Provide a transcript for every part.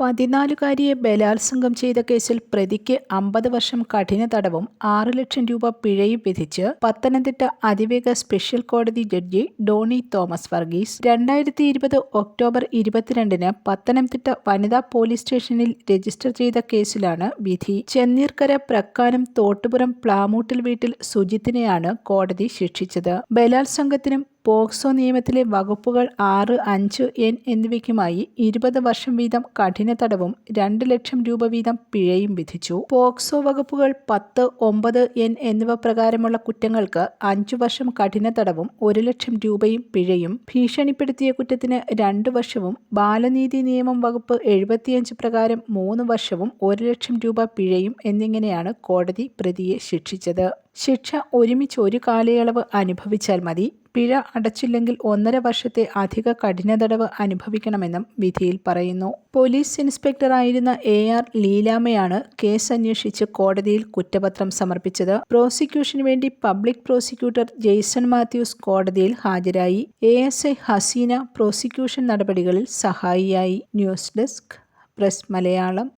14കാരിയെ ബലാത്സംഗം ചെയ്ത കേസിൽ പ്രതിക്ക് 50 വർഷം കഠിന തടവും 6 ലക്ഷം രൂപ പിഴയും വിധിച്ച് പത്തനംതിട്ട അതിവേഗ സ്പെഷ്യൽ കോടതി ജഡ്ജി ഡോണി തോമസ് വർഗീസ്. 2020 ഒക്ടോബർ 22-ന് പത്തനംതിട്ട വനിതാ പോലീസ് സ്റ്റേഷനിൽ രജിസ്റ്റർ ചെയ്ത കേസിലാണ് വിധി. ചെന്നീർക്കര പ്രക്കാനം തോട്ടുപുറം പ്ലാമൂട്ടിൽ വീട്ടിൽ സുജിത്തിനെയാണ് കോടതി ശിക്ഷിച്ചത്. ബലാത്സംഗത്തിനും പോക്സോ നിയമത്തിലെ വകുപ്പുകൾ 6, 5 N എന്നിവയ്ക്കുമായി 20 വർഷം വീതം കഠിന തടവും 2 ലക്ഷം രൂപ വീതം പിഴയും വിധിച്ചു. പോക്സോ വകുപ്പുകൾ 10, 9 N എന്നിവ പ്രകാരമുള്ള കുറ്റങ്ങൾക്ക് 5 വർഷം കഠിന തടവും 1 ലക്ഷം രൂപയും പിഴയും, ഭീഷണിപ്പെടുത്തിയ കുറ്റത്തിന് 2 വർഷവും, ബാലനീതി നിയമം വകുപ്പ് 75 പ്രകാരം 3 വർഷവും 1 ലക്ഷം രൂപ പിഴയും എന്നിങ്ങനെയാണ് കോടതി പ്രതിയെ ശിക്ഷിച്ചത്. ശിക്ഷ ഒരുമിച്ച് ഒരു കാലയളവ് അനുഭവിച്ചാൽ മതി. പിഴ അടച്ചില്ലെങ്കിൽ 1.5 വർഷത്തെ അധിക കഠിന തടവ് അനുഭവിക്കണമെന്നും വിധിയിൽ പറയുന്നു. പോലീസ് ഇൻസ്പെക്ടറായിരുന്ന AR ലീലാമ്മയാണ് കേസ് അന്വേഷിച്ച് കോടതിയിൽ കുറ്റപത്രം സമർപ്പിച്ചത്. പ്രോസിക്യൂഷന് വേണ്ടി പബ്ലിക് പ്രോസിക്യൂട്ടർ ജെയ്സൺ മാത്യൂസ് കോടതിയിൽ ഹാജരായി. ASI ഹസീന പ്രോസിക്യൂഷൻ നടപടികളിൽ സഹായിയായി. News desk press Malayalam.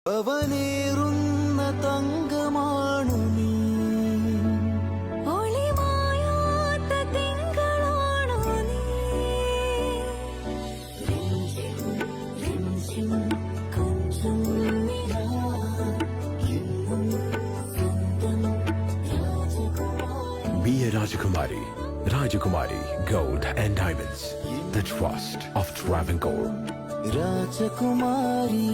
Be a Rajakumari. Rajakumari Gold and Diamonds. The trust of Travancore. Rajakumari.